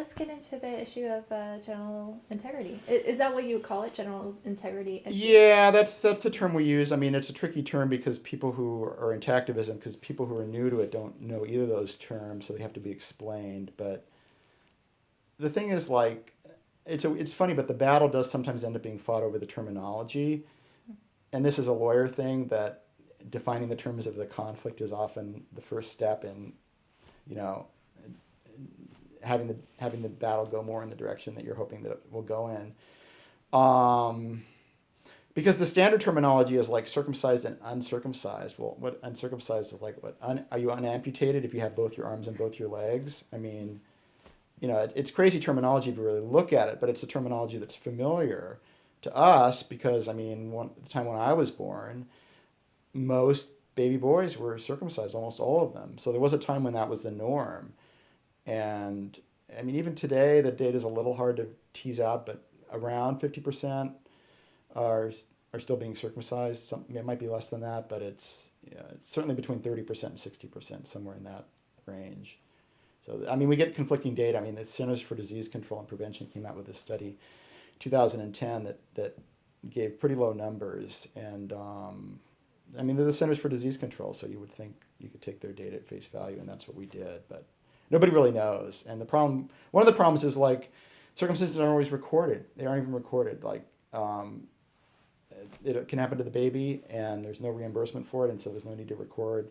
let's get into the issue of general integrity. Is that what you would call it, general integrity issue? Yeah, that's the term we use. I mean, it's a tricky term because people who are into activism, because people who are new to it don't know either of those terms, so they have to be explained. But the thing is, like, it's funny, but the battle does sometimes end up being fought over the terminology, and this is a lawyer thing that defining the terms of the conflict is often the first step in, you know, having the battle go more in the direction that you're hoping that it will go in. Because the standard terminology is like circumcised and uncircumcised. Well, what uncircumcised is like, what, are you unamputated if you have both your arms and both your legs? I mean, you know, it's crazy terminology if you really look at it, but it's a terminology that's familiar to us because, I mean, the time when I was born, most baby boys were circumcised, almost all of them. So there was a time when that was the norm. And I mean, even today, the data is a little hard to tease out, but around 50% are still being circumcised. It might be less than that, but it's certainly between 30% and 60%, somewhere in that range. So, I mean, we get conflicting data. I mean, the Centers for Disease Control and Prevention came out with a study 2010 that gave pretty low numbers. And, I mean, they're the Centers for Disease Control, so you would think you could take their data at face value, and that's what we did. But nobody really knows. And one of the problems is, like, circumcisions aren't always recorded. They aren't even recorded. Like, it can happen to the baby, and there's no reimbursement for it, and so there's no need to record.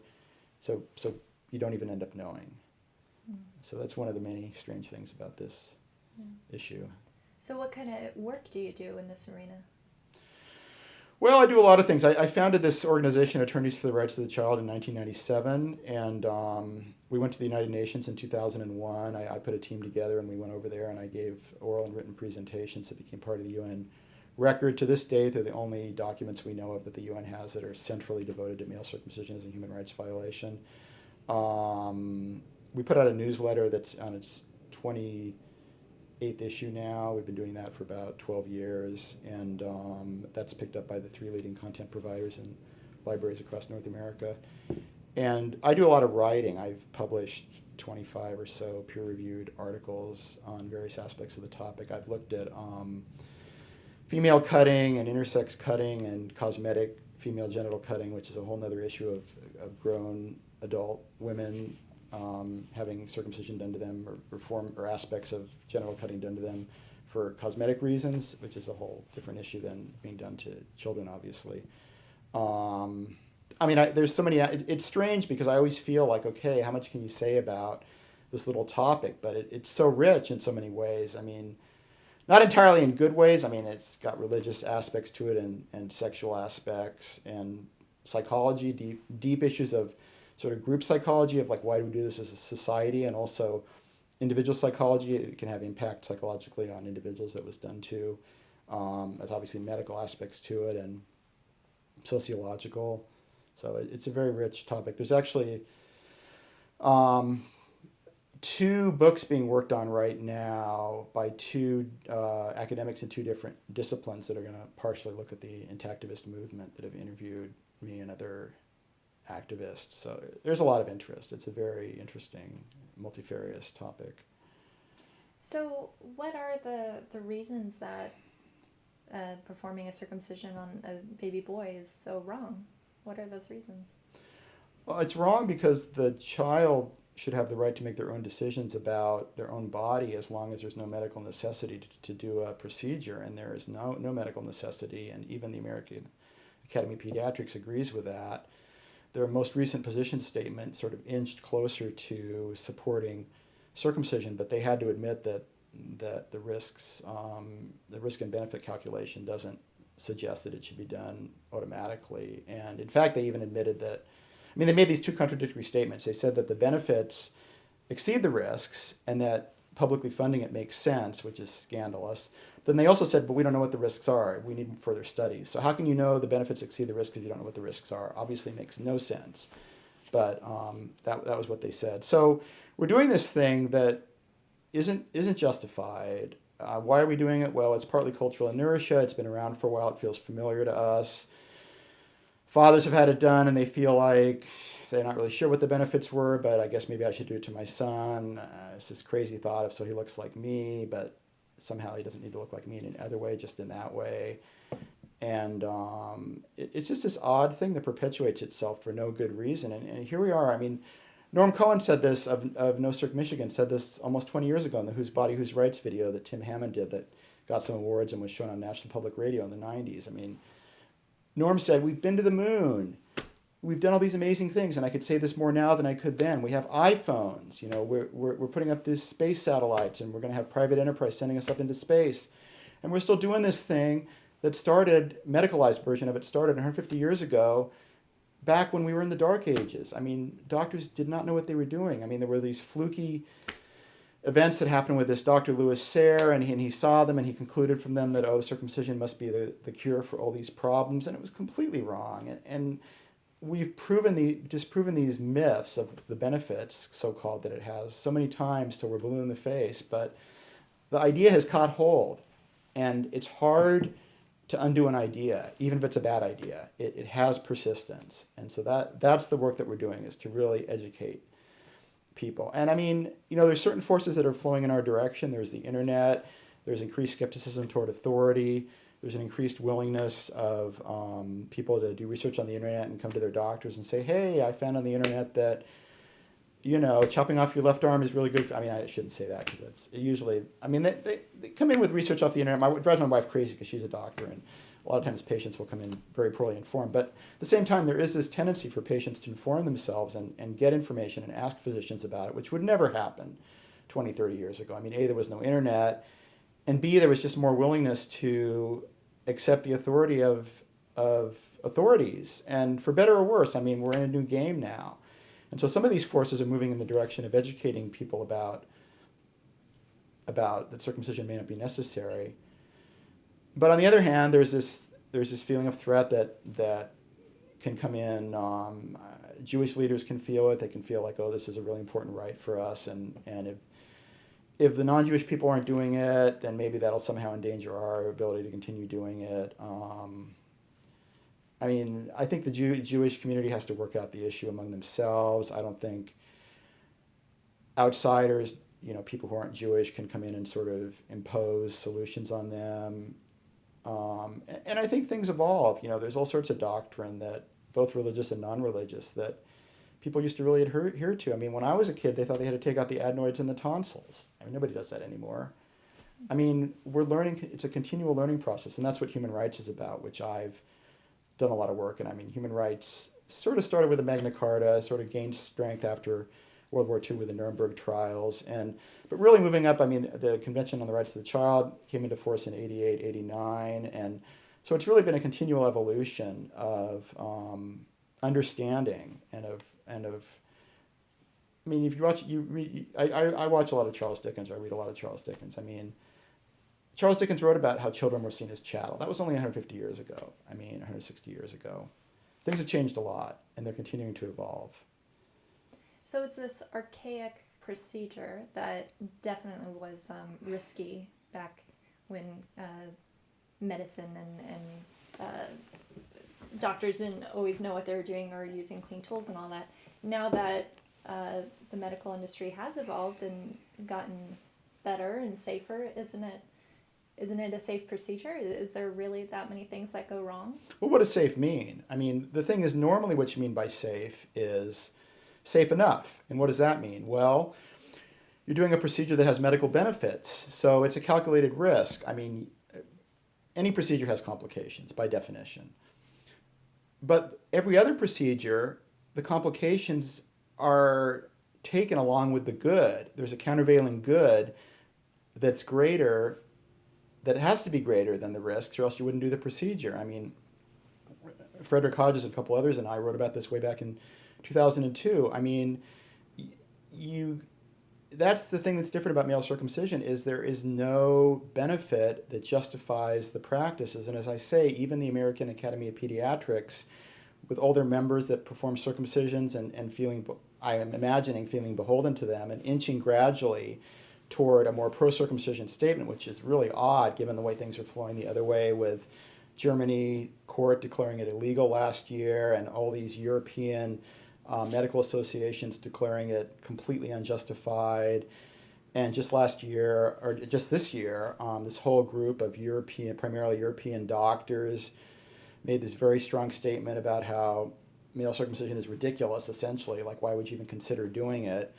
So you don't even end up knowing. So that's one of the many strange things about this issue. So what kind of work do you do in this arena? Well, I do a lot of things. I founded this organization, Attorneys for the Rights of the Child, in 1997, and we went to the United Nations in 2001. I put a team together, and we went over there, and I gave oral and written presentations that became part of the UN record. To this day, they're the only documents we know of that the UN has that are centrally devoted to male circumcision as a human rights violation. We put out a newsletter that's on its 28th issue now. We've been doing that for about 12 years, and that's picked up by the 3 leading content providers and libraries across North America. And I do a lot of writing. I've published 25 or so peer-reviewed articles on various aspects of the topic. I've looked at female cutting and intersex cutting and cosmetic female genital cutting, which is a whole other issue of grown adult women having circumcision done to them, or aspects of genital cutting done to them for cosmetic reasons, which is a whole different issue than being done to children, obviously. I mean, there's so many. It's strange because I always feel like, okay, how much can you say about this little topic? But it's so rich in so many ways. I mean, not entirely in good ways. I mean, it's got religious aspects to it and sexual aspects and psychology, deep issues of sort of group psychology of, like, why do we do this as a society, and also individual psychology. It can have impact psychologically on individuals that was done to. There's obviously medical aspects to it and sociological. So it's a very rich topic. There's actually 2 books being worked on right now by 2 academics in 2 different disciplines that are going to partially look at the intactivist movement, that have interviewed me and other activists. So there's a lot of interest. It's a very interesting, multifarious topic. So what are the reasons that performing a circumcision on a baby boy is so wrong? What are those reasons? Well, it's wrong because the child should have the right to make their own decisions about their own body as long as there's no medical necessity to do a procedure, and there is no medical necessity, and even the American Academy of Pediatrics agrees with that. Their most recent position statement sort of inched closer to supporting circumcision, but they had to admit that the risk and benefit calculation doesn't suggest that it should be done automatically. And in fact, they even admitted that, I mean, they made these 2 contradictory statements. They said that the benefits exceed the risks and that publicly funding it makes sense, which is scandalous. Then they also said, but we don't know what the risks are. We need further studies. So how can you know the benefits exceed the risks if you don't know what the risks are? Obviously makes no sense. But that was what they said. So we're doing this thing that isn't justified. Why are we doing it? Well, it's partly cultural inertia. It's been around for a while. It feels familiar to us. Fathers have had it done, and they feel like they're not really sure what the benefits were, but I guess maybe I should do it to my son. It's this crazy thought of so he looks like me, but somehow he doesn't need to look like me in any other way, just in that way. And it's just this odd thing that perpetuates itself for no good reason. And here we are. I mean, Norm Cohen said this of No Circ, Michigan, said this almost 20 years ago in the Whose Body, Whose Rights video that Tim Hammond did that got some awards and was shown on National Public Radio in the 90s. I mean, Norm said, we've been to the moon. We've done all these amazing things, and I could say this more now than I could then. We have iPhones. You know, we're putting up these space satellites, and we're going to have private enterprise sending us up into space. And we're still doing this thing that started, medicalized version of it started 150 years ago, back when we were in the Dark Ages. I mean, doctors did not know what they were doing. I mean, there were these fluky events that happened with this Dr. Louis Sayre, and he saw them, and he concluded from them that, oh, circumcision must be the cure for all these problems, and it was completely wrong. And we've disproven these myths of the benefits, so-called, that it has so many times till we're blue in the face, but the idea has caught hold, and it's hard to undo an idea, even if it's a bad idea. It has persistence. And so that's the work that we're doing, is to really educate people. And I mean, you know, there's certain forces that are flowing in our direction. There's the internet, there's increased skepticism toward authority, there's an increased willingness of people to do research on the internet and come to their doctors and say, hey, I found on the internet that, you know, chopping off your left arm is really good. I mean, I shouldn't say that, because that's usually, I mean, they come in with research off the internet. It drives my wife crazy because she's a doctor, and a lot of times patients will come in very poorly informed. But at the same time, there is this tendency for patients to inform themselves and get information and ask physicians about it, which would never happen 20, 30 years ago. I mean, A, there was no internet, and B, there was just more willingness to accept the authority of authorities. And for better or worse, I mean, we're in a new game now. And so some of these forces are moving in the direction of educating people about that circumcision may not be necessary. But on the other hand, there's this feeling of threat that can come in. Jewish leaders can feel it. They can feel like, oh, this is a really important right for us, and if the non-Jewish people aren't doing it, then maybe that'll somehow endanger our ability to continue doing it. I mean, I think the Jewish community has to work out the issue among themselves. I don't think outsiders, you know, people who aren't Jewish, can come in and sort of impose solutions on them. And I think things evolve. You know, there's all sorts of doctrine, that both religious and non-religious, that people used to really adhere to. I mean, when I was a kid, they thought they had to take out the adenoids and the tonsils. I mean, nobody does that anymore. I mean, we're learning. It's a continual learning process, and that's what human rights is about, which I've done a lot of work in. I mean, human rights sort of started with the Magna Carta, sort of gained strength after World War II with the Nuremberg trials, but really moving up. I mean, the Convention on the Rights of the Child came into force in 88, 89, and so it's really been a continual evolution of understanding and of. I mean, if you read, I watch a lot of Charles Dickens, or I read a lot of Charles Dickens. I mean, Charles Dickens wrote about how children were seen as chattel. That was only 150 years ago. I mean, 160 years ago. Things have changed a lot, and they're continuing to evolve. So it's this archaic procedure that definitely was risky back when medicine and doctors didn't always know what they were doing or using clean tools and all that. Now that the medical industry has evolved and gotten better and safer, isn't it a safe procedure? Is there really that many things that go wrong? Well, what does safe mean? I mean, the thing is, normally what you mean by safe is safe enough. And what does that mean? Well, you're doing a procedure that has medical benefits, so it's a calculated risk. I mean, any procedure has complications by definition. But every other procedure, the complications are taken along with the good. There's a countervailing good that's greater, that has to be greater than the risks, or else you wouldn't do the procedure. I mean, Frederick Hodges and a couple others and I wrote about this way back in 2002. I mean, that's the thing that's different about male circumcision, is there is no benefit that justifies the practices. And as I say, even the American Academy of Pediatrics, with all their members that perform circumcisions and feeling, I am imagining, feeling beholden to them and inching gradually toward a more pro-circumcision statement, which is really odd given the way things are flowing the other way, with Germany court declaring it illegal last year and all these European medical associations declaring it completely unjustified. And just last year, or just this year, this whole group of primarily European doctors made this very strong statement about how male circumcision is ridiculous, essentially. Like, why would you even consider doing it?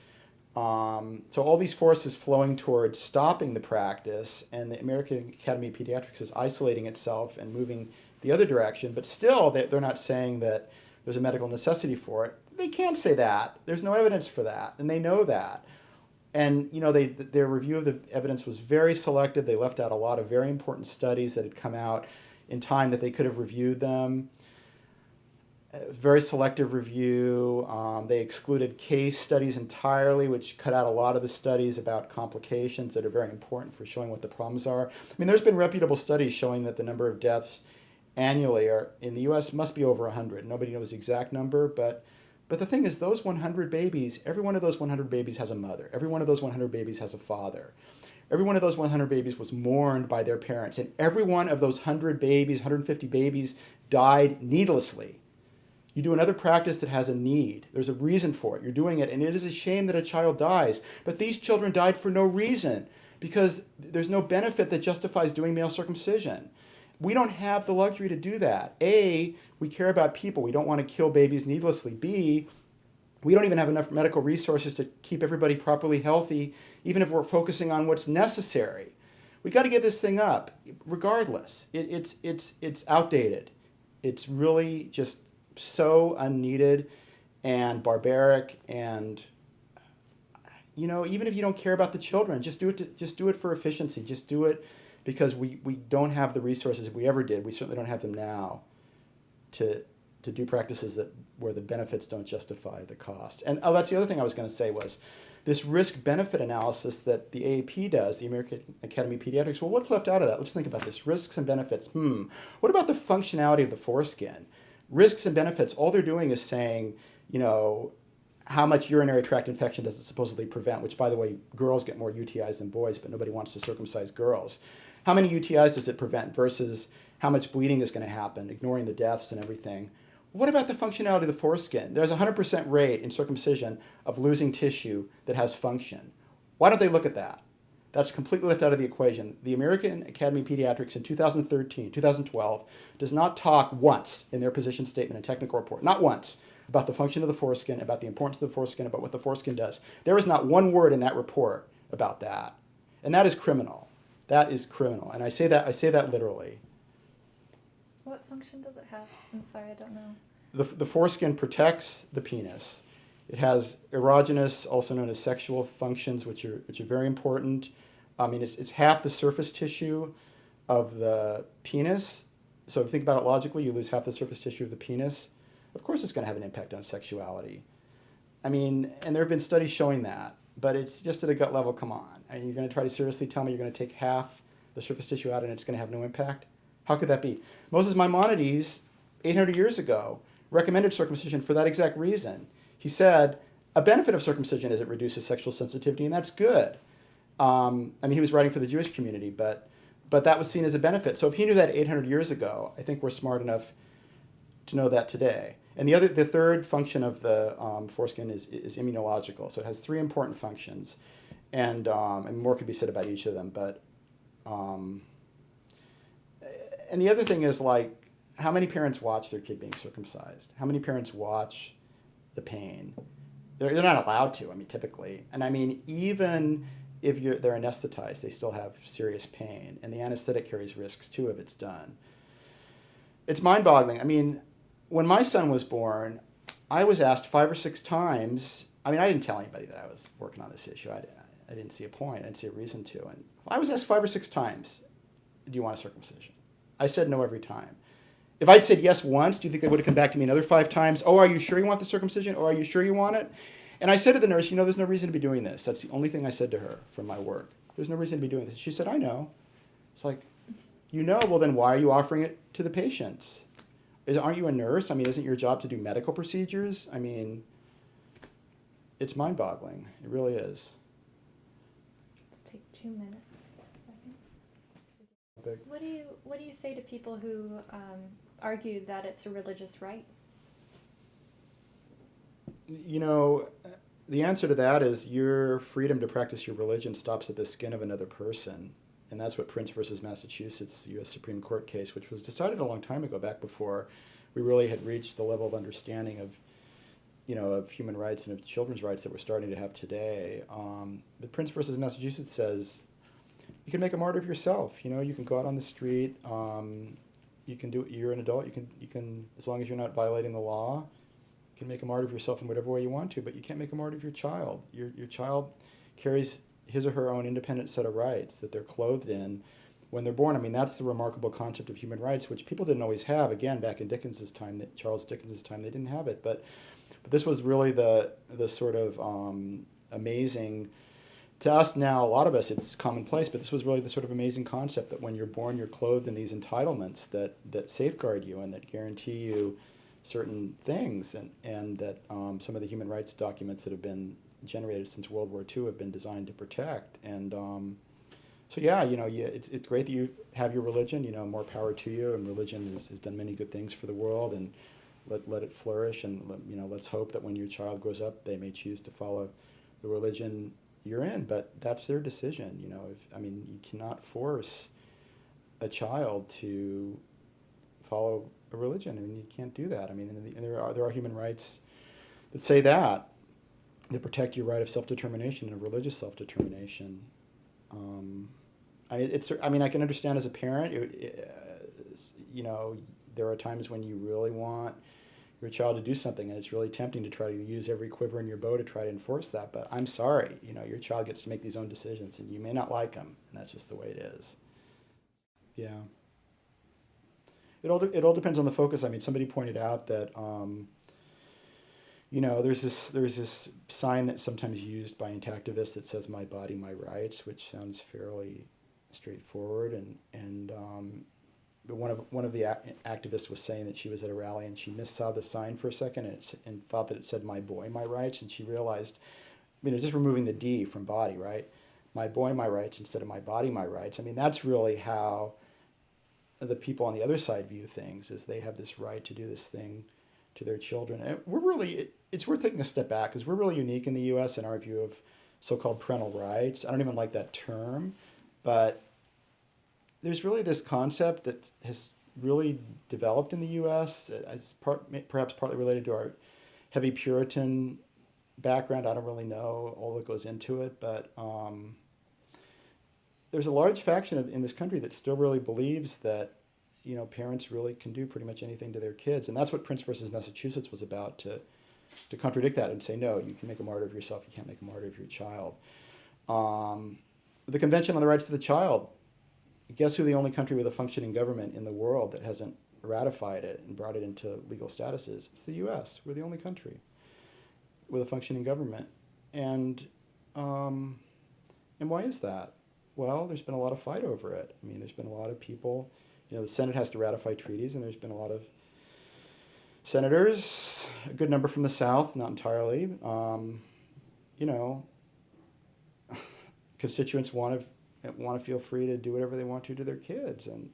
So all these forces flowing towards stopping the practice, and the American Academy of Pediatrics is isolating itself and moving the other direction, but still they're not saying that there's a medical necessity for it. They can't say that. There's no evidence for that, and they know that. And their review of the evidence was very selective. They left out a lot of very important studies that had come out in time that they could have reviewed them. Very selective review. They excluded case studies entirely, which cut out a lot of the studies about complications that are very important for showing what the problems are. I mean, there's been reputable studies showing that the number of deaths annually in the U.S. must be over 100. Nobody knows the exact number, but the thing is, those 100 babies, every one of those 100 babies has a mother. Every one of those 100 babies has a father. Every one of those 100 babies was mourned by their parents, and every one of those 100 babies, 150 babies, died needlessly. You do another practice that has a need. There's a reason for it. You're doing it, and it is a shame that a child dies. But these children died for no reason, because there's no benefit that justifies doing male circumcision. We don't have the luxury to do that. A, we care about people. We don't want to kill babies needlessly. B, we don't even have enough medical resources to keep everybody properly healthy, even if we're focusing on what's necessary. We got to get this thing up, regardless. It's outdated. It's really just so unneeded and barbaric, and even if you don't care about the children, just do it for efficiency. Just do it because we don't have the resources. If we ever did, we certainly don't have them now to do practices where the benefits don't justify the cost. And that's the other thing I was going to say was this risk-benefit analysis that the AAP does, the American Academy of Pediatrics. Well, what's left out of that? Let's think about this. Risks and benefits. What about the functionality of the foreskin? Risks and benefits, all they're doing is saying, how much urinary tract infection does it supposedly prevent, which, by the way, girls get more UTIs than boys, but nobody wants to circumcise girls. How many UTIs does it prevent versus how much bleeding is going to happen, ignoring the deaths and everything. What about the functionality of the foreskin? There's a 100% rate in circumcision of losing tissue that has function. Why don't they look at that? That's completely left out of the equation. The American Academy of Pediatrics in 2013, 2012, does not talk once in their position statement and technical report, not once, about the function of the foreskin, about the importance of the foreskin, about what the foreskin does. There is not one word in that report about that. And that is criminal. That is criminal. And I say that literally. What function does it have? I'm sorry, I don't know. The foreskin protects the penis. It has erogenous, also known as sexual functions, which are very important. I mean, it's half the surface tissue of the penis. So if you think about it logically, you lose half the surface tissue of the penis. Of course it's going to have an impact on sexuality. I mean, and there have been studies showing that, but it's just at a gut level, come on. I mean, you're going to try to seriously tell me you're going to take half the surface tissue out and it's going to have no impact? How could that be? Moses Maimonides, 800 years ago, recommended circumcision for that exact reason. He said, a benefit of circumcision is it reduces sexual sensitivity, and that's good. I mean, he was writing for the Jewish community, but that was seen as a benefit. So if he knew that 800 years ago, I think we're smart enough to know that today. And the third function of the foreskin is immunological. So it has three important functions, and more could be said about each of them. But and the other thing is, like, how many parents watch their kid being circumcised? How many parents watch the pain? They're not allowed to, I mean, typically. And I mean, even if they're anesthetized, they still have serious pain. And the anesthetic carries risks, too, if it's done. It's mind-boggling. I mean, when my son was born, I was asked 5 or 6 times. I mean, I didn't tell anybody that I was working on this issue. I didn't see a point. I didn't see a reason to. And I was asked 5 or 6 times, do you want a circumcision? I said no every time. If I'd said yes once, do you think they would have come back to me another 5 times? Oh, are you sure you want the circumcision? Oh, are you sure you want it? And I said to the nurse, there's no reason to be doing this. That's the only thing I said to her from my work. There's no reason to be doing this. She said, I know. It's like, well, then why are you offering it to the patients? Aren't you a nurse? I mean, isn't your job to do medical procedures? I mean, it's mind-boggling. It really is. Let's take 2 minutes. What do you say to people who argue that it's a religious right? you know, the answer to that is your freedom to practice your religion stops at the skin of another person. And that's what Prince versus Massachusetts, the U.S. Supreme Court case, which was decided a long time ago, back before we really had reached the level of understanding of, of human rights and of children's rights that we're starting to have today. But Prince versus Massachusetts says you can make a martyr of yourself. You can go out on the street. You're an adult. You can, as long as you're not violating the law, you can make a martyr of yourself in whatever way you want to, but you can't make a martyr of your child. Your child carries his or her own independent set of rights that they're clothed in when they're born. I mean, that's the remarkable concept of human rights, which people didn't always have. Again, back in Charles Dickens's time, they didn't have it. But this was really the sort of amazing, to us now, a lot of us, it's commonplace, but this was really the sort of amazing concept that when you're born, you're clothed in these entitlements that safeguard you and that guarantee you certain things, and that some of the human rights documents that have been generated since World War II have been designed to protect. And so yeah, it's great that you have your religion. More power to you. And religion has done many good things for the world, and let it flourish. And let's hope that when your child grows up, they may choose to follow the religion you're in. But that's their decision. You cannot force a child to follow a religion. I mean, you can't do that. I mean, and there are human rights that say that protect your right of self-determination and of religious self-determination. I can understand as a parent, there are times when you really want your child to do something, and it's really tempting to try to use every quiver in your bow to try to enforce that. But I'm sorry, your child gets to make these own decisions, and you may not like them, and that's just the way it is. Yeah. It all depends on the focus. I mean, somebody pointed out that there's this sign that's sometimes used by intactivists that says "My body, my rights," which sounds fairly straightforward. But one of the activists was saying that she was at a rally and she missaw the sign for a second and thought that it said "My boy, my rights," and she realized, just removing the D from body, right? My boy, my rights instead of my body, my rights. I mean, that's really how the people on the other side view things, is they have this right to do this thing to their children. And it's worth taking a step back, because we're really unique in the U.S. in our view of so-called parental rights. I don't even like that term, but there's really this concept that has really developed in the U.S. It's perhaps partly related to our heavy Puritan background. I don't really know all that goes into it, but there's a large faction in this country that still really believes that parents really can do pretty much anything to their kids. And that's what Prince versus Massachusetts was about, to contradict that and say, no, you can make a martyr of yourself, you can't make a martyr of your child. The Convention on the Rights of the Child, guess who the only country with a functioning government in the world that hasn't ratified it and brought it into legal status is? It's the U.S. We're the only country with a functioning government. And why is that? Well, there's been a lot of fight over it. I mean, there's been a lot of people, the Senate has to ratify treaties, and there's been a lot of senators, a good number from the South, not entirely. Constituents want to feel free to do whatever they want to their kids, and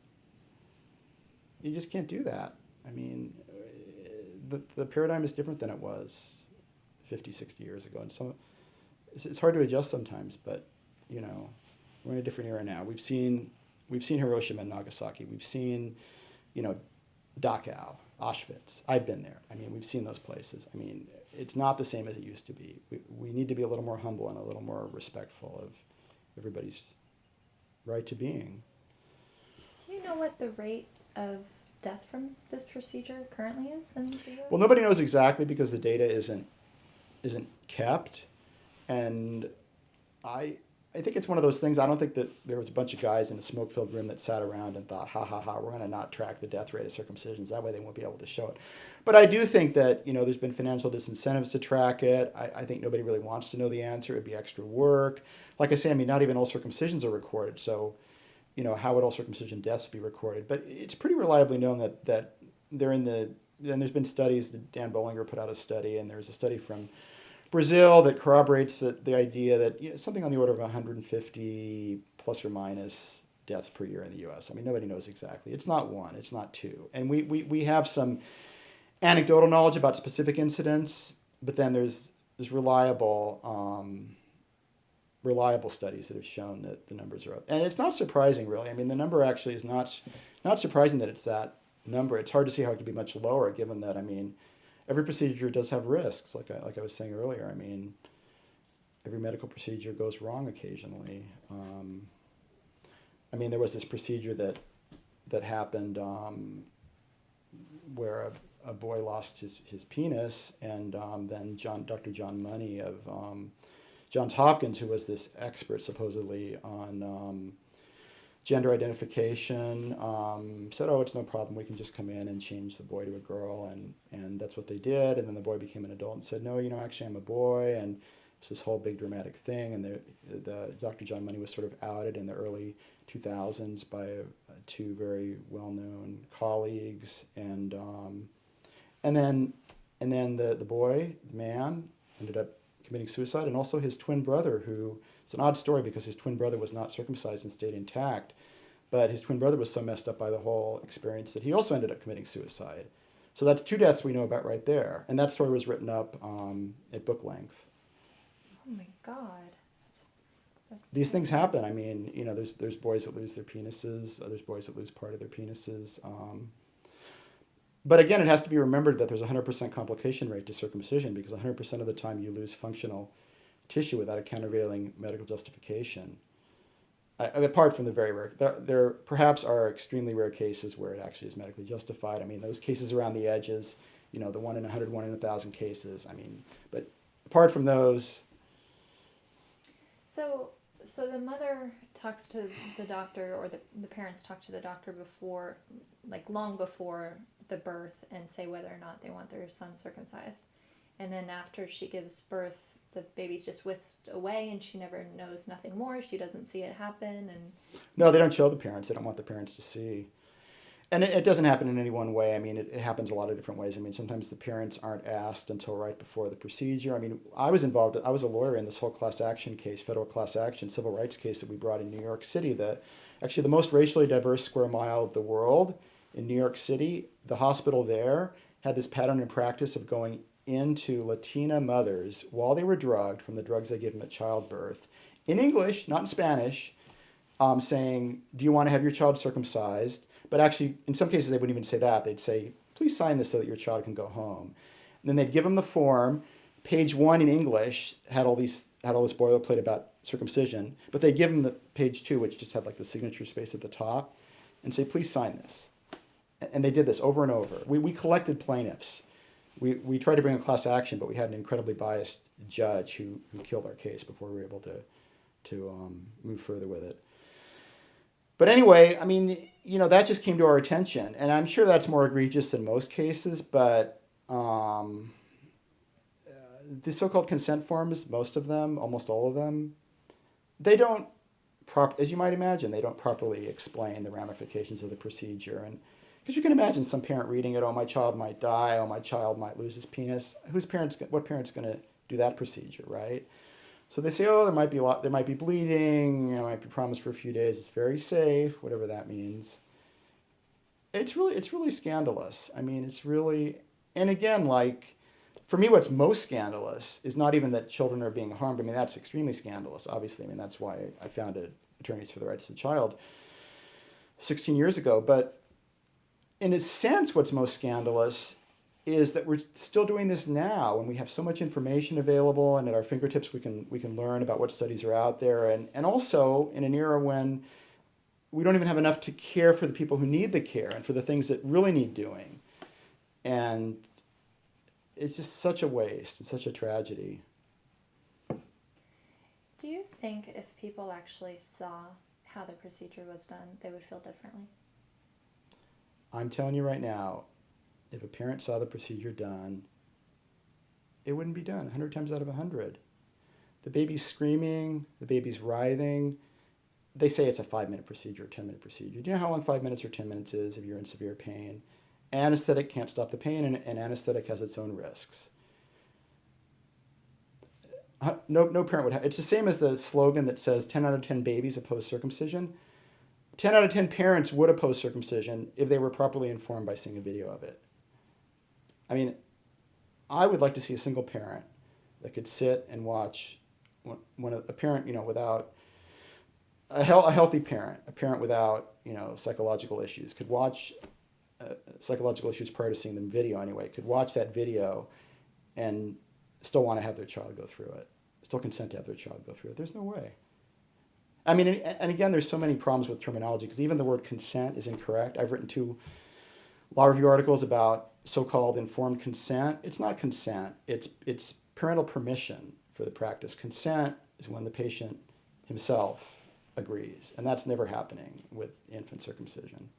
you just can't do that. I mean, the paradigm is different than it was 50, 60 years ago, and it's hard to adjust sometimes, but we're in a different era now. We've seen Hiroshima and Nagasaki. We've seen, Dachau, Auschwitz. I've been there. I mean, we've seen those places. I mean, it's not the same as it used to be. We need to be a little more humble and a little more respectful of everybody's right to being. Do you know what the rate of death from this procedure currently is in the U.S.? Well, nobody knows exactly, because the data isn't kept, and I think it's one of those things. I don't think that there was a bunch of guys in a smoke-filled room that sat around and thought, ha, ha, ha, we're going to not track the death rate of circumcisions. That way they won't be able to show it. But I do think that, there's been financial disincentives to track it. I think nobody really wants to know the answer. It'd be extra work. Like I say, not even all circumcisions are recorded. So, how would all circumcision deaths be recorded? But it's pretty reliably known that they're in the, and there's been studies, Dan Bollinger put out a study, and there's a study from Brazil that corroborates the idea that something on the order of 150 plus or minus deaths per year in the U.S. I mean, nobody knows exactly. It's not one, it's not two. And we have some anecdotal knowledge about specific incidents, but then there's reliable studies that have shown that the numbers are up. And it's not surprising, really. I mean, the number actually is not surprising that it's that number. It's hard to see how it could be much lower, given that, I mean, every procedure does have risks, like I was saying earlier. I mean, every medical procedure goes wrong occasionally. I mean, there was this procedure that happened where a boy lost his penis, and then Dr. John Money of Johns Hopkins, who was this expert supposedly on gender identification, said, "Oh, it's no problem. We can just come in and change the boy to a girl," and that's what they did. And then the boy became an adult and said, "No, actually, I'm a boy." And it's this whole big dramatic thing. And the Dr. John Money was sort of outed in the early 2000s by two very well-known colleagues, and then the boy, the man, ended up committing suicide, and also his twin brother, who, it's an odd story because his twin brother was not circumcised and stayed intact, but his twin brother was so messed up by the whole experience that he also ended up committing suicide. So that's two deaths we know about right there, and that story was written up at book length. Oh my God. That's These things happen. I mean, there's boys that lose their penises, there's boys that lose part of their penises. But again, it has to be remembered that there's a 100% complication rate to circumcision, because 100% of the time you lose functional tissue without a countervailing medical justification. Apart from the very rare, there perhaps are extremely rare cases where it actually is medically justified. I mean, those cases around the edges, the 1 in 100, 1 in 1,000 cases. I mean, but apart from those. So the mother talks to the doctor, or the parents talk to the doctor before, like long before the birth, and say whether or not they want their son circumcised. And then after she gives birth, the baby's just whisked away, and she never knows nothing more. She doesn't see it happen. And No, they don't show the parents. They don't want the parents to see. And it doesn't happen in any one way. I mean, it happens a lot of different ways. I mean, sometimes the parents aren't asked until right before the procedure. I mean, I was a lawyer in this whole class action case, federal class action, civil rights case that we brought in New York City, actually the most racially diverse square mile of the world in New York City. The hospital there had this pattern and practice of going into Latina mothers while they were drugged from the drugs they gave them at childbirth, in English, not in Spanish, saying, "Do you want to have your child circumcised?" But actually, in some cases, they wouldn't even say that. They'd say, "Please sign this so that your child can go home." And then they'd give them the form. Page 1 in English had all this boilerplate about circumcision, but they'd give them the page 2, which just had like the signature space at the top, and say, "Please sign this." And they did this over and over. We collected plaintiffs. We tried to bring a class action, but we had an incredibly biased judge who killed our case before we were able to move further with it. But anyway, I mean, that just came to our attention, and I'm sure that's more egregious than most cases, but the so-called consent forms, most of them, almost all of them, they don't, as you might imagine, they don't properly explain the ramifications of the procedure. And because you can imagine some parent reading it, "Oh, my child might die. Oh, my child might lose his penis." What parent's going to do that procedure, right? So they say, "Oh, there might be bleeding. It might be promised for a few days. It's very safe," whatever that means. It's really scandalous. I mean, it's really, and again, like, for me, what's most scandalous is not even that children are being harmed. I mean, that's extremely scandalous, obviously. I mean, that's why I founded Attorneys for the Rights of the Child 16 years ago. But in a sense, what's most scandalous is that we're still doing this now, when we have so much information available, and at our fingertips we can learn about what studies are out there, and also in an era when we don't even have enough to care for the people who need the care and for the things that really need doing. And it's just such a waste and such a tragedy. do you think if people actually saw how the procedure was done, they would feel differently? I'm telling you right now, if a parent saw the procedure done, it wouldn't be done 100 times out of 100. The baby's screaming, the baby's writhing. They say it's a 5-minute procedure, a 10-minute procedure. Do you know how long 5 minutes or 10 minutes is if you're in severe pain? Anesthetic can't stop the pain, and anesthetic has its own risks. No parent would have. It's the same as the slogan that says 10 out of 10 babies oppose circumcision. 10 out of 10 parents would oppose circumcision if they were properly informed by seeing a video of it. I mean, I would like to see a single parent that could sit and watch when a parent, without a healthy parent, a parent without, psychological issues, could watch psychological issues prior to seeing the video anyway, could watch that video and still want to have their child go through it, still consent to have their child go through it. There's no way. I mean, and again, there's so many problems with terminology because even the word consent is incorrect. I've written 2 law review articles about so-called informed consent. It's not consent. It's parental permission for the practice. Consent is when the patient himself agrees, and that's never happening with infant circumcision.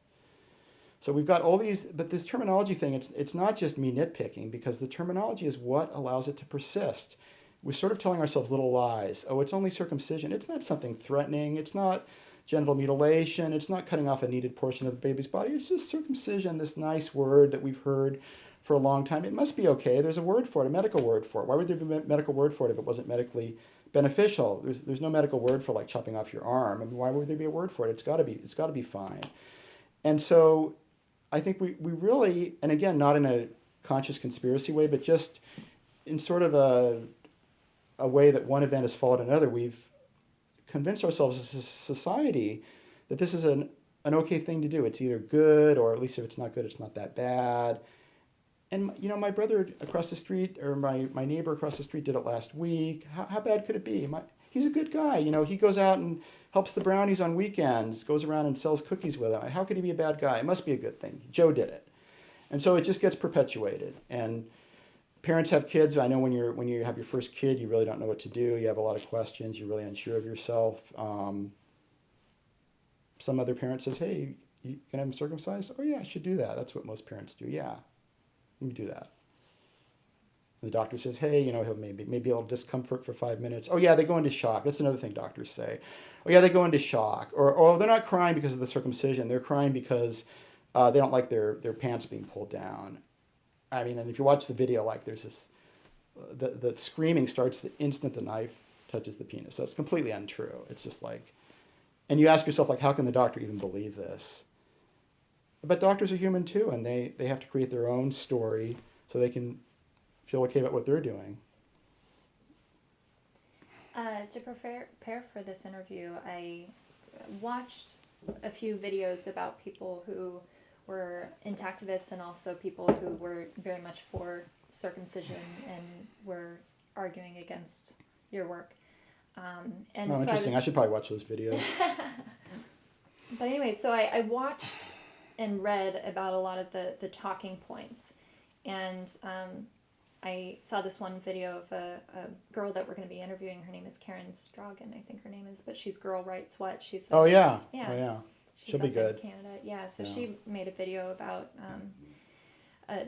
So we've got all these, but this terminology thing, it's not just me nitpicking because the terminology is what allows it to persist. We're sort of telling ourselves little lies. Oh, it's only circumcision. It's not something threatening. It's not genital mutilation. It's not cutting off a needed portion of the baby's body. It's just circumcision, this nice word that we've heard for a long time. It must be okay. There's a word for it, a medical word for it. Why would there be a medical word for it if it wasn't medically beneficial? There's no medical word for like chopping off your arm. I mean, why would there be a word for it? It's got to be fine. And so I think we really, and again, not in a conscious conspiracy way, but just in sort of a way that one event has followed another, we've convinced ourselves as a society that this is an okay thing to do. It's either good, or at least if it's not good, it's not that bad. And, my brother across the street, or my neighbor across the street did it last week. How bad could it be? He's a good guy. He goes out and helps the brownies on weekends, goes around and sells cookies with them. How could he be a bad guy? It must be a good thing. Joe did it. And so it just gets perpetuated. And parents have kids. I know when you have your first kid, you really don't know what to do. You have a lot of questions. You're really unsure of yourself. Some other parent says, hey, you can have him circumcised? Oh, yeah, I should do that. That's what most parents do. Yeah, let me do that. The doctor says, hey, he'll maybe a little discomfort for 5 minutes. Oh, yeah, they go into shock. That's another thing doctors say. Oh, yeah, they go into shock. Or they're not crying because of the circumcision. They're crying because they don't like their pants being pulled down. I mean, and if you watch the video, like there's this, the screaming starts the instant the knife touches the penis. So it's completely untrue. It's just like, and you ask yourself, like, how can the doctor even believe this? But doctors are human too, and they have to create their own story so they can feel okay about what they're doing. To prepare for this interview, I watched a few videos about people who were intactivists and also people who were very much for circumcision and were arguing against your work. And oh, interesting. I should probably watch those videos. But anyway, so I watched and read about a lot of the talking points. And I saw this one video of a girl that we're going to be interviewing. Her name is Karen Strogan, I think her name is, but she's Girl Writes What. She's oh, yeah. Yeah. Oh, yeah. She's She'll be good. In Canada. Yeah, so yeah. she made a video about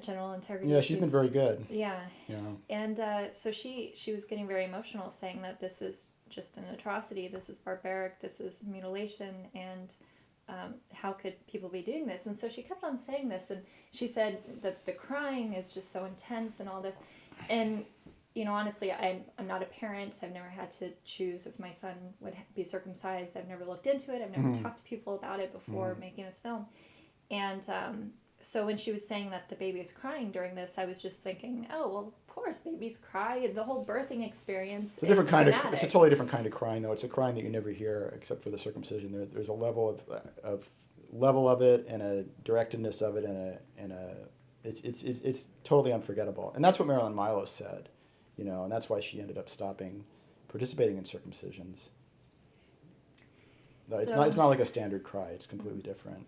general integrity. Yeah, she's been very good. Yeah. Yeah. And so she was getting very emotional, saying that this is just an atrocity, this is barbaric, this is mutilation, and how could people be doing this? And so she kept on saying this, and she said that the crying is just so intense and all this. And, honestly, I'm not a parent. I've never had to choose if my son would be circumcised. I've never looked into it. I've never talked to people about it before making this film. And so when she was saying that the baby is crying during this, I was just thinking, oh, well, of course, babies cry. The whole birthing experience it's a different kind traumatic. It's a totally different kind of crying, though. It's a crying that you never hear except for the circumcision. There's a level of it and a directedness of it and it's totally unforgettable. And that's what Marilyn Milo said, and that's why she ended up stopping participating in circumcisions. No, it's not like a standard cry. It's completely different.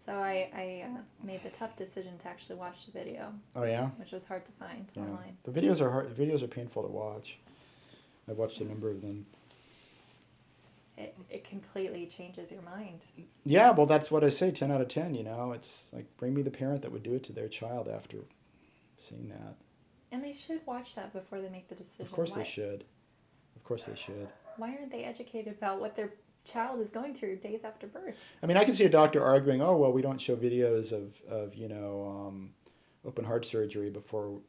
So I made the tough decision to actually watch the video. Oh, yeah? Which was hard to find online. The videos are hard. The videos are painful to watch. I've watched a number of them. It completely changes your mind. Yeah, well, that's what I say, 10 out of 10, It's like, bring me the parent that would do it to their child after seeing that. And they should watch that before they make the decision. Of course they should. Of course they should. Why aren't they educated about what their child is going through days after birth? I mean, I can see a doctor arguing, oh, well, we don't show videos of open heart surgery before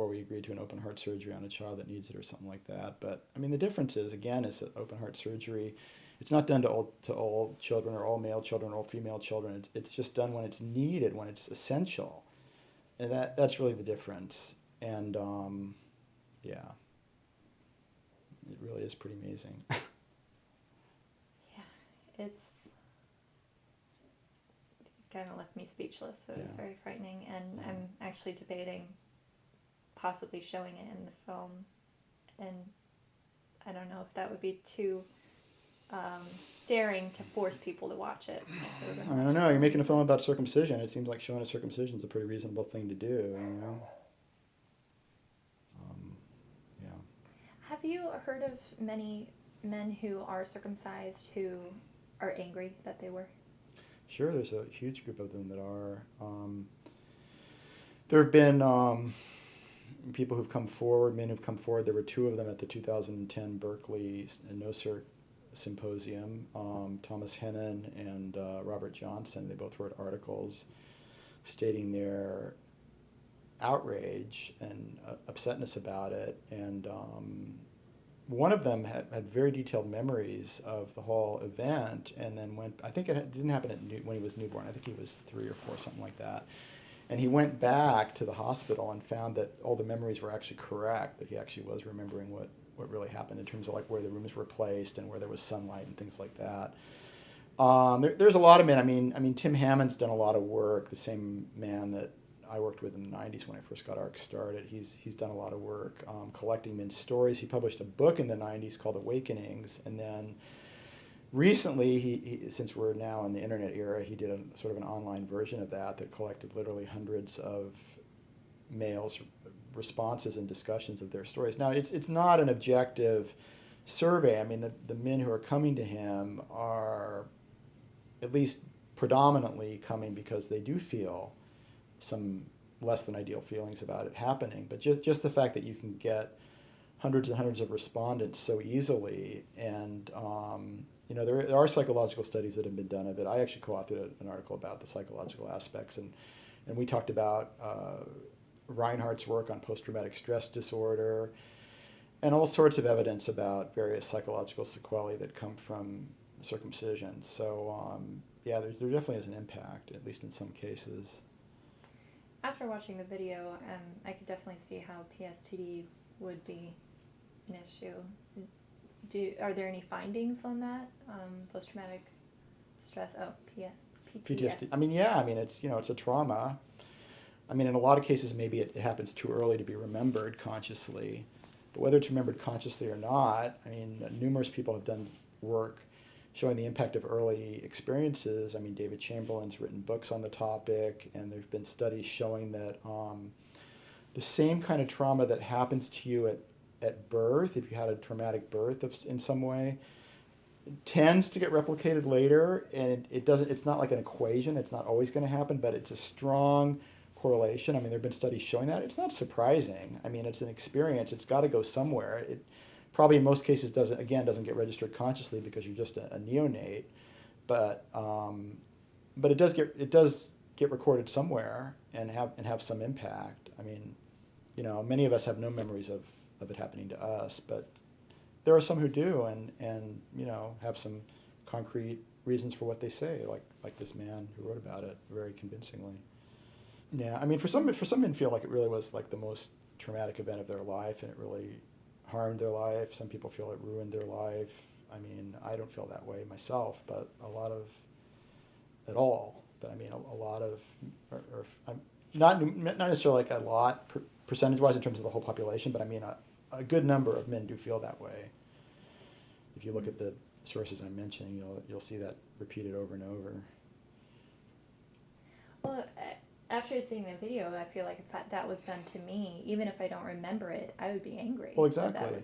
we agree to an open heart surgery on a child that needs it or something like that. But, I mean, the difference is, again, is that open heart surgery, it's not done to all children or all male children or all female children. It's just done when it's needed, when it's essential. and that's really the difference. And yeah, it really is pretty amazing. Yeah, it's kind of left me speechless. It was very frightening, and I'm actually debating possibly showing it in the film, and I don't know if that would be too daring to force people to watch it. I don't know. You're making a film about circumcision. It seems like showing a circumcision is a pretty reasonable thing to do, you know? Yeah. Have you heard of many men who are circumcised who are angry that they were? Sure, there's a huge group of them that are. There have been people who've come forward, men who've come forward. There were 2 of them at the 2010 Berkeley No-Cert Symposium, Thomas Hennon and Robert Johnson. They both wrote articles stating their outrage and upsetness about it. And one of them had very detailed memories of the whole event, and then went, I think it didn't happen when he was newborn. I think he was 3 or 4, something like that. And he went back to the hospital and found that all the memories were actually correct, that he actually was remembering what really happened in terms of like where the rooms were placed and where there was sunlight and things like that. There's a lot of men. I mean, Tim Hammond's done a lot of work, the same man that I worked with in the 90s when I first got ARC started. He's done a lot of work collecting men's stories. He published a book in the 90s called Awakenings, and then recently, he since we're now in the internet era, he did a sort of an online version of that collected literally hundreds of males' responses and discussions of their stories. Now, it's not an objective survey. I mean, the men who are coming to him are at least predominantly coming because they do feel some less than ideal feelings about it happening. But just the fact that you can get hundreds and hundreds of respondents so easily, and you know, there are psychological studies that have been done of it. I actually co-authored an article about the psychological aspects, and we talked about Reinhardt's work on post-traumatic stress disorder, and all sorts of evidence about various psychological sequelae that come from circumcision. So yeah, there definitely is an impact, at least in some cases. After watching the video, I could definitely see how PSTD would be an issue. Are there any findings on that? Post-traumatic stress, PTSD. I mean, yeah, I mean, it's, you know, it's a trauma. I mean, in a lot of cases, maybe it happens too early to be remembered consciously. But whether it's remembered consciously or not, I mean, numerous people have done work showing the impact of early experiences. I mean, David Chamberlain's written books on the topic, and there's been studies showing that the same kind of trauma that happens to you at birth, if you had a traumatic birth in some way, tends to get replicated later, and it's not like an equation. It's not always going to happen, but it's a strong correlation. I mean, there have been studies showing that. It's not surprising. I mean, it's an experience. It's got to go somewhere. It probably in most cases doesn't get registered consciously because you're just a neonate, but it does get recorded somewhere and have some impact. I mean, you know, many of us have no memories of it happening to us, but there are some who do, and you know, have some concrete reasons for what they say, like this man who wrote about it very convincingly. Yeah, I mean, for some men feel like it really was like the most traumatic event of their life, and it really harmed their life. Some people feel it ruined their life. I mean, I don't feel that way myself, but a lot of, at all. But I mean, a lot of, or not necessarily like a lot percentage-wise in terms of the whole population, but I mean, a good number of men do feel that way. If you look at the sources I'm mentioning, you'll see that repeated over and over. Well, after seeing the video, I feel like if that was done to me, even if I don't remember it, I would be angry. Well, exactly.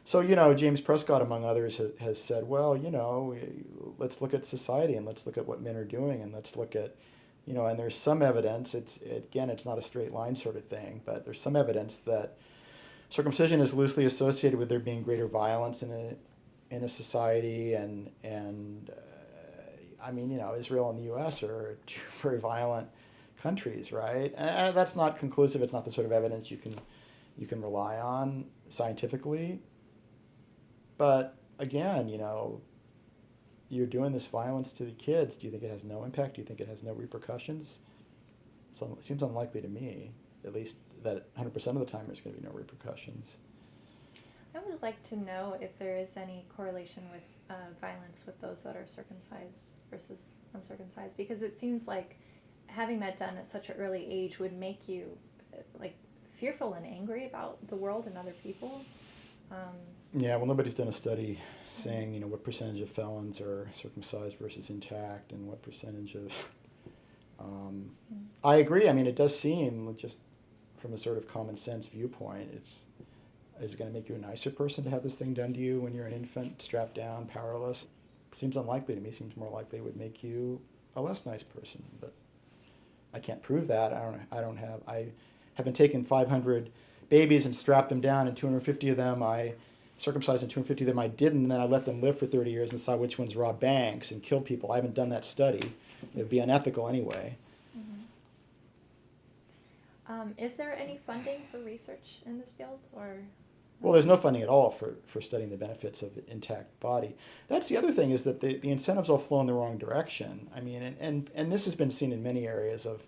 So, you know, James Prescott, among others, has said, well, you know, let's look at society and let's look at what men are doing, and let's look at, you know, and there's some evidence, it's not a straight line sort of thing, but there's some evidence that circumcision is loosely associated with there being greater violence in a society, and I mean, you know, Israel and the U.S. are two very violent countries, right? And that's not conclusive. It's not the sort of evidence you can rely on scientifically. But again, you know, you're doing this violence to the kids. Do you think it has no impact? Do you think it has no repercussions? So it seems unlikely to me, at least, that 100% of the time there's going to be no repercussions. I would like to know if there is any correlation with violence with those that are circumcised versus uncircumcised, because it seems like having that done at such an early age would make you like fearful and angry about the world and other people. Yeah, well, nobody's done a study saying, what percentage of felons are circumcised versus intact, and what percentage of... I agree. I mean, it does seem, just from a sort of common sense viewpoint, is it going to make you a nicer person to have this thing done to you when you're an infant, strapped down, powerless? Seems unlikely to me. Seems more likely it would make you a less nice person. But I can't prove that. I haven't taken 500 babies and strapped them down, and 250 of them I circumcised, and 250 of them I didn't, and then I let them live for 30 years and saw which ones robbed banks and killed people. I haven't done that study. It would be unethical anyway. Is there any funding for research in this field, or? Well, there's no funding at all for studying the benefits of the intact body. That's the other thing, is that the incentives all flow in the wrong direction. I mean, and this has been seen in many areas of,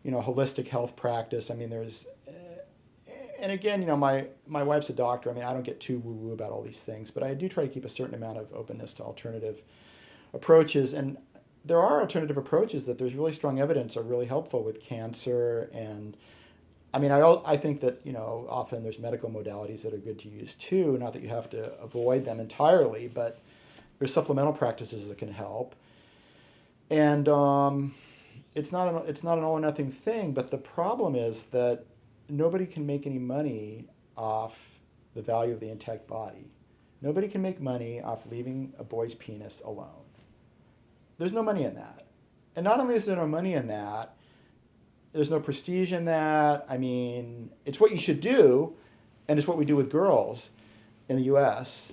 holistic health practice. I mean, there's, and again, my wife's a doctor. I mean, I don't get too woo-woo about all these things, but I do try to keep a certain amount of openness to alternative approaches. And there are alternative approaches that there's really strong evidence are really helpful with cancer. And I mean, I think that, often there's medical modalities that are good to use too. Not that you have to avoid them entirely, but there's supplemental practices that can help. And it's not an all or nothing thing, but the problem is that nobody can make any money off the value of the intact body. Nobody can make money off leaving a boy's penis alone. There's no money in that. And not only is there no money in that, there's no prestige in that. I mean, it's what you should do, and it's what we do with girls in the U.S.,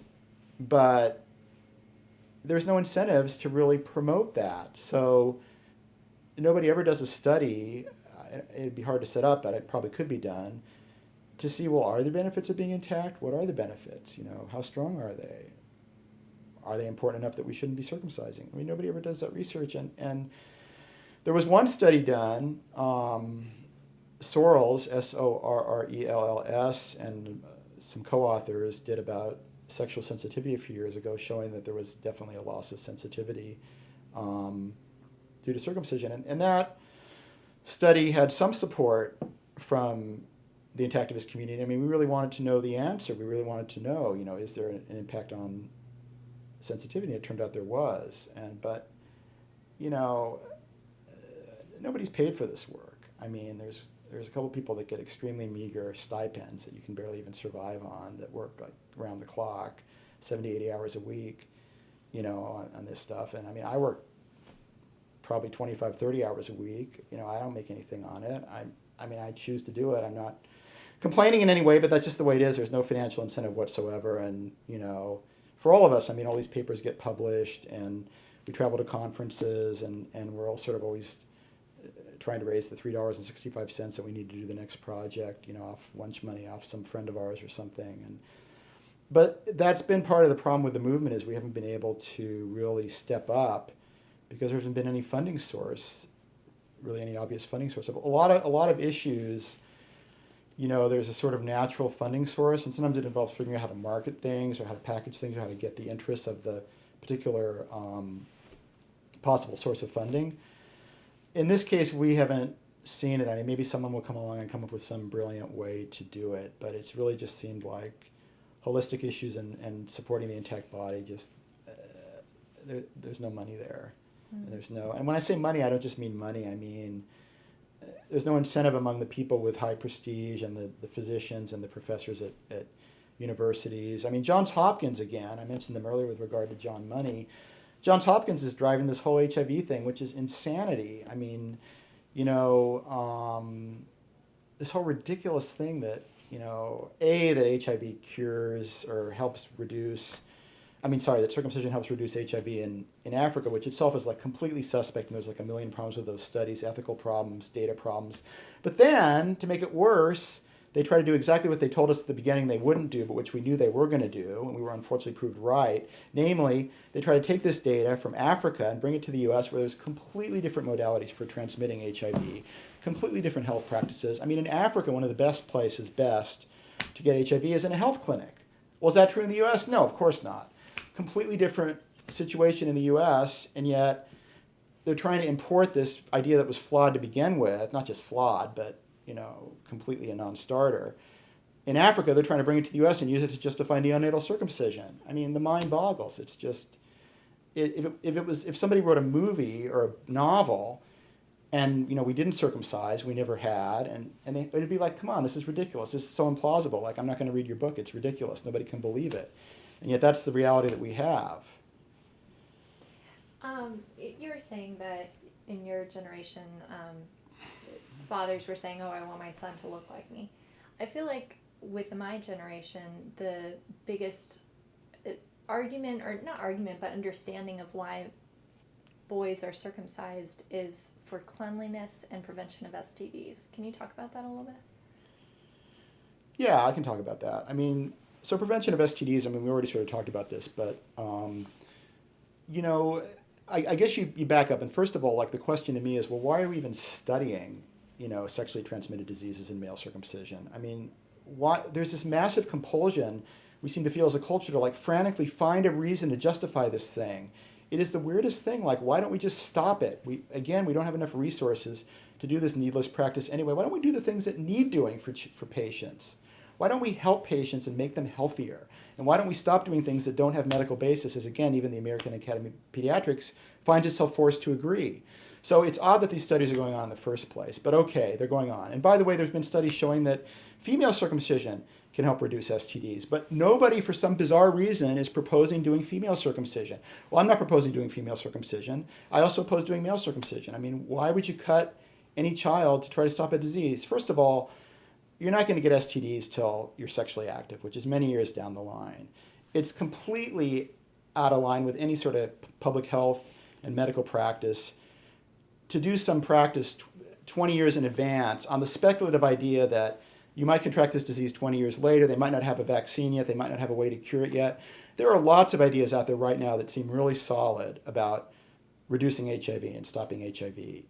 but there's no incentives to really promote that. So nobody ever does a study, it'd be hard to set up, but it probably could be done, to see, well, are there benefits of being intact? What are the benefits? How strong are they? Are they important enough that we shouldn't be circumcising? I mean, nobody ever does that research. And there was one study done, Sorrells, Sorrells, and some co-authors did about sexual sensitivity a few years ago, showing that there was definitely a loss of sensitivity due to circumcision. And that study had some support from the intactivist community. I mean, we really wanted to know the answer. We really wanted to know, is there an impact on sensitivity? And it turned out there was. But nobody's paid for this work. I mean, there's a couple people that get extremely meager stipends that you can barely even survive on, that work like around the clock, 70, 80 hours a week, on this stuff. And I mean, I work probably 25, 30 hours a week. I don't make anything on it. I mean, I choose to do it. I'm not complaining in any way, but that's just the way it is. There's no financial incentive whatsoever. And, for all of us, I mean, all these papers get published, and we travel to conferences, and we're all sort of always trying to raise the $3.65 that we need to do the next project, off lunch money, off some friend of ours or something. But that's been part of the problem with the movement, is we haven't been able to really step up, because there hasn't been any funding source, really any obvious funding source. A lot of issues, there's a sort of natural funding source, and sometimes it involves figuring out how to market things, or how to package things, or how to get the interests of the particular possible source of funding. In this case, we haven't seen it. I mean, maybe someone will come along and come up with some brilliant way to do it, but it's really just seemed like holistic issues and supporting the intact body, just there's no money there. And when I say money, I don't just mean money. I mean, there's no incentive among the people with high prestige, and the physicians and the professors at universities. I mean, Johns Hopkins, again, I mentioned them earlier with regard to John Money. Johns Hopkins is driving this whole HIV thing, which is insanity. I mean, this whole ridiculous thing that, that HIV cures or helps reduce, that circumcision helps reduce HIV in Africa, which itself is like completely suspect, and there's like a million problems with those studies, ethical problems, data problems. But then, to make it worse, they try to do exactly what they told us at the beginning they wouldn't do, but which we knew they were going to do, and we were unfortunately proved right. Namely, they try to take this data from Africa and bring it to the US, where there's completely different modalities for transmitting HIV, completely different health practices. I mean, in Africa, one of the best places to get HIV is in a health clinic. Well, is that true in the US? No, of course not. Completely different situation in the US, and yet they're trying to import this idea that was flawed to begin with, not just flawed, but completely a non-starter. In Africa, they're trying to bring it to the US and use it to justify neonatal circumcision. I mean, the mind boggles. It's just, if somebody wrote a movie or a novel and we didn't circumcise, we never had, and it'd be like, come on, this is ridiculous. This is so implausible. Like, I'm not going to read your book. It's ridiculous. Nobody can believe it. And yet that's the reality that we have. You were saying that in your generation, fathers were saying, oh, I want my son to look like me. I feel like with my generation, the biggest argument, or not argument, but understanding of why boys are circumcised is for cleanliness and prevention of STDs. Can you talk about that a little bit? Yeah, I can talk about that. I mean, so prevention of STDs, I mean, we already sort of talked about this, but, I guess you back up, and first of all, like, the question to me is, well, why are we even studying, sexually transmitted diseases in male circumcision? I mean, why? There's this massive compulsion we seem to feel as a culture to, like, frantically find a reason to justify this thing. It is the weirdest thing. Like, why don't we just stop it? We don't have enough resources to do this needless practice anyway. Why don't we do the things that need doing for patients? Why don't we help patients and make them healthier? And why don't we stop doing things that don't have medical basis, as, again, even the American Academy of Pediatrics finds itself forced to agree. So it's odd that these studies are going on in the first place, but okay, they're going on. And by the way, there's been studies showing that female circumcision can help reduce STDs, but nobody, for some bizarre reason, is proposing doing female circumcision. Well, I'm not proposing doing female circumcision. I also oppose doing male circumcision. I mean, why would you cut any child to try to stop a disease? First of all, you're not going to get STDs till you're sexually active, which is many years down the line. It's completely out of line with any sort of public health and medical practice to do some practice 20 years in advance on the speculative idea that you might contract this disease 20 years later. They might not have a vaccine yet. They might not have a way to cure it yet. There are lots of ideas out there right now that seem really solid about reducing HIV and stopping HIV.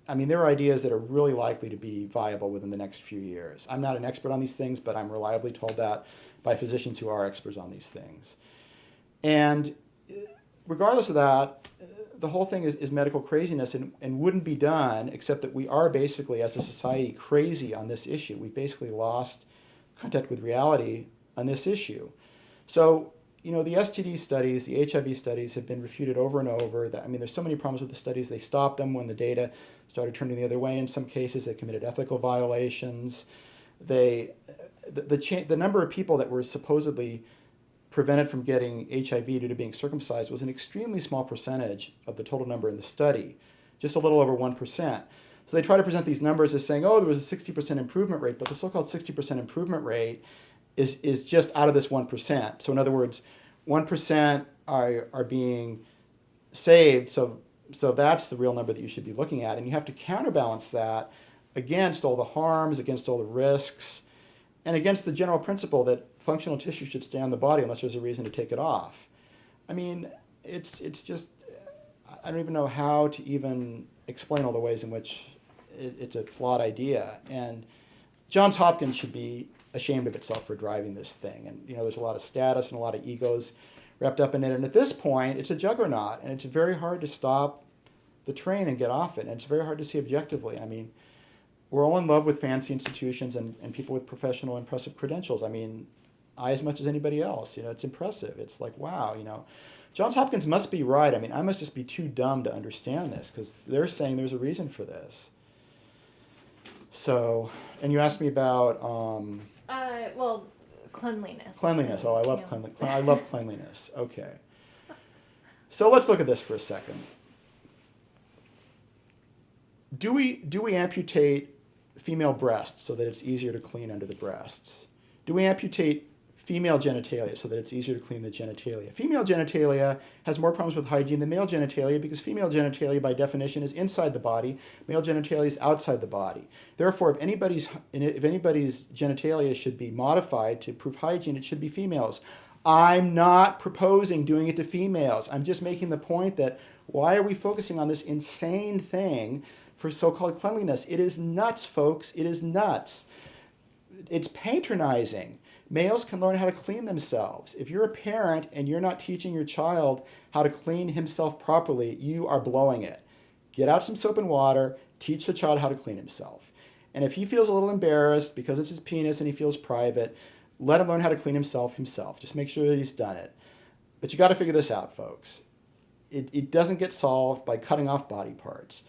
I mean, there are ideas that are really likely to be viable within the next few years. I'm not an expert on these things, but I'm reliably told that by physicians who are experts on these things. And regardless of that, the whole thing is medical craziness and wouldn't be done except that we are basically, as a society, crazy on this issue. We've basically lost contact with reality on this issue. So, the STD studies, the HIV studies have been refuted over and over. There's so many problems with the studies. They stopped them when the data started turning the other way. In some cases, they committed ethical violations. The number of people that were supposedly prevented from getting HIV due to being circumcised was an extremely small percentage of the total number in the study, just a little over 1%. So they try to present these numbers as saying, oh, there was a 60% improvement rate, but the so-called 60% improvement rate is just out of this 1%. So in other words, 1% are being saved, so that's the real number that you should be looking at. And you have to counterbalance that against all the harms, against all the risks, and against the general principle that functional tissue should stay on the body unless there's a reason to take it off. I mean, it's just, I don't even know how to even explain all the ways in which it's a flawed idea. And Johns Hopkins should be ashamed of itself for driving this thing. And, there's a lot of status and a lot of egos wrapped up in it. And at this point, it's a juggernaut, and it's very hard to stop the train and get off it. And it's very hard to see objectively. I mean, we're all in love with fancy institutions and people with professional, impressive credentials. I mean, I as much as anybody else. It's impressive. It's like, wow, Johns Hopkins must be right. I mean, I must just be too dumb to understand this because they're saying there's a reason for this. So, and you asked me about... cleanliness. Cleanliness. Oh, I love cleanliness. I love cleanliness. Okay. So let's look at this for a second. Do we amputate female breasts so that it's easier to clean under the breasts? Do we amputate female genitalia so that it's easier to clean the genitalia? Female genitalia has more problems with hygiene than male genitalia because female genitalia, by definition, is inside the body. Male genitalia is outside the body. Therefore, if anybody's genitalia should be modified to improve hygiene, it should be females. I'm not proposing doing it to females. I'm just making the point that why are we focusing on this insane thing for so-called cleanliness. It is nuts, folks. It is nuts. It's patronizing. Males can learn how to clean themselves. If you're a parent and you're not teaching your child how to clean himself properly, you are blowing it. Get out some soap and water, teach the child how to clean himself. And if he feels a little embarrassed because it's his penis and he feels private, let him learn how to clean himself. Just make sure that he's done it. But you got to figure this out, folks. It doesn't get solved by cutting off body parts.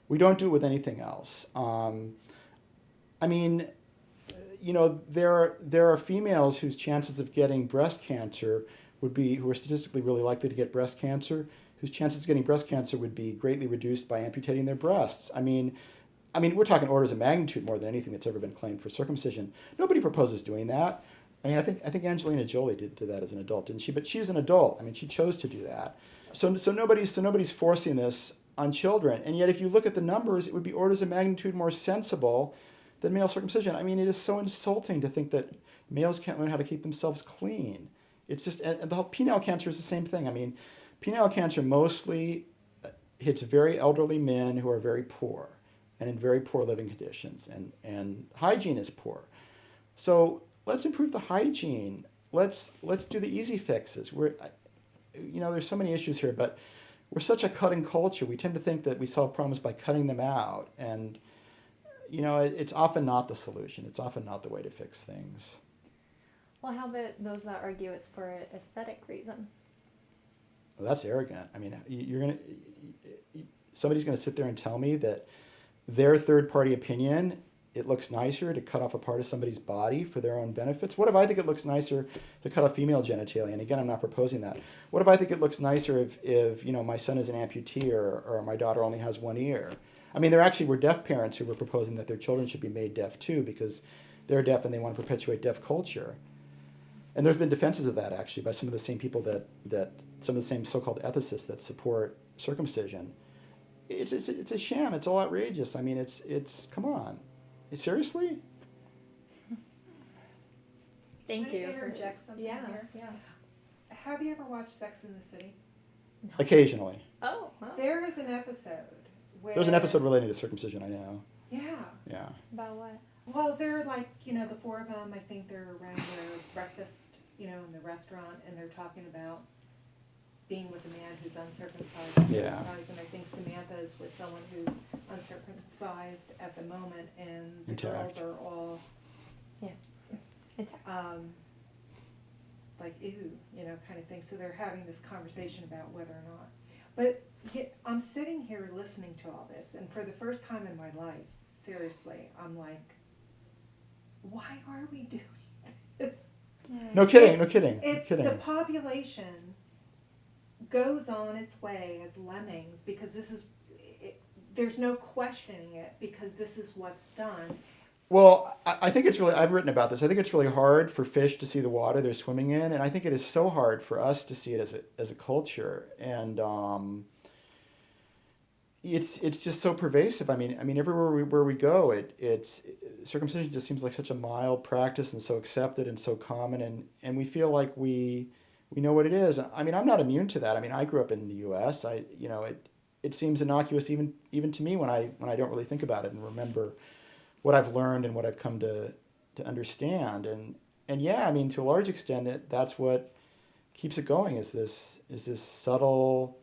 We don't do it with anything else. I mean, you know, there are females whose chances of getting breast cancer who are statistically really likely to get breast cancer, whose chances of getting breast cancer would be greatly reduced by amputating their breasts. I mean, we're talking orders of magnitude more than anything that's ever been claimed for circumcision. Nobody proposes doing that. I mean, I think Angelina Jolie did that as an adult, didn't she? But she was an adult. I mean, she chose to do that. So nobody's forcing this on children. And yet, if you look at the numbers, it would be orders of magnitude more sensible than male circumcision. I mean, it is so insulting to think that males can't learn how to keep themselves clean. It's just, and the whole penile cancer is the same thing. I mean, penile cancer mostly hits very elderly men who are very poor and in very poor living conditions, and hygiene is poor. So let's improve the hygiene. Let's do the easy fixes. There's so many issues here, but we're such a cutting culture. We tend to think that we solve problems by cutting them out, and it's often not the solution. It's often not the way to fix things. Well, how about those that argue it's for an aesthetic reason? Well, that's arrogant. I mean, somebody's going to sit there and tell me that their third-party opinion, it looks nicer to cut off a part of somebody's body for their own benefits. What if I think it looks nicer to cut off female genitalia? And again, I'm not proposing that. What if I think it looks nicer if my son is an amputee or my daughter only has one ear? I mean, there actually were deaf parents who were proposing that their children should be made deaf too because they're deaf and they want to perpetuate deaf culture. And there's been defenses of that actually by some of the same people that some of the same so-called ethicists that support circumcision. It's a sham. It's all outrageous. I mean, it's come on. Seriously? Thank Can I you. interject something here? Yeah. Have you ever watched Sex in the City? Occasionally. Oh, wow. There is an episode where... There's an episode relating to circumcision, I know. Yeah. Yeah. About what? Well, they're like, the four of them, I think they're around their breakfast, in the restaurant, and they're talking about being with a man who's uncircumcised and Yeah. circumcised, and I think Samantha is with someone who's uncircumcised at the moment, and the Intact. girls are all Intact. like, ew, kind of thing. So they're having this conversation about whether or not. But I'm sitting here listening to all this, and for the first time in my life, seriously, I'm like, why are we doing this? No kidding. No kidding. It's no kidding. the population goes on its way as lemmings because there's no questioning it because this is what's done. Well, I think it's really, I've written about this. I think it's really hard for fish to see the water they're swimming in, and I think it is so hard for us to see it as a culture. And it's just so pervasive. I mean, everywhere where we go, it's circumcision just seems like such a mild practice and so accepted and so common, and we feel like we know what it is. I mean, I'm not immune to that. I mean, I grew up in the U.S. It seems innocuous even to me when I don't really think about it and remember what I've learned and what I've come to understand. And yeah, I mean, to a large extent, that's what keeps it going is this subtle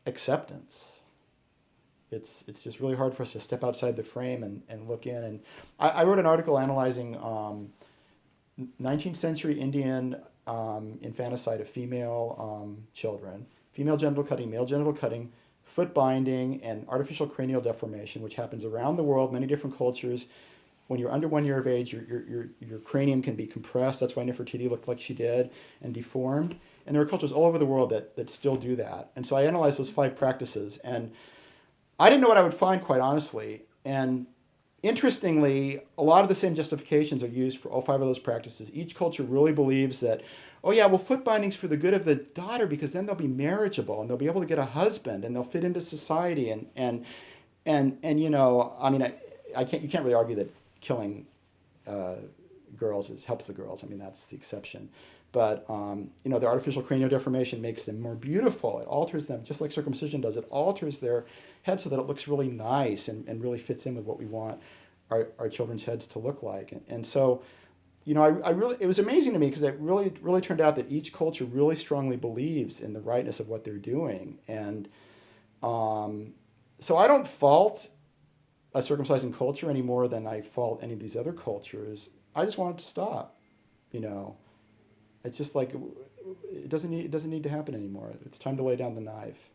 acceptance. It's just really hard for us to step outside the frame and look in. And I wrote an article analyzing 19th century Indian infanticide of female children, female genital cutting, male genital cutting, foot binding, and artificial cranial deformation, which happens around the world, many different cultures. When you're under 1 year of age, your cranium can be compressed. That's why Nefertiti looked like she did, and deformed. And there are cultures all over the world that still do that. And so I analyzed those 5 practices, and I didn't know what I would find, quite honestly. And interestingly, a lot of the same justifications are used for all 5 of those practices. Each culture really believes that, oh yeah, well, foot binding's for the good of the daughter because then they'll be marriageable and they'll be able to get a husband and they'll fit into society. And I mean, you can't really argue that killing girls helps the girls. I mean, that's the exception. But the artificial cranial deformation makes them more beautiful. It alters them, just like circumcision does. It alters their head so that it looks really nice and really fits in with what we want our children's heads to look like. And so, I really, it was amazing to me because it really turned out that each culture really strongly believes in the rightness of what they're doing. And so I don't fault a circumcising culture any more than I fault any of these other cultures. I just want it to stop. It's just like it doesn't need to happen anymore. It's time to lay down the knife.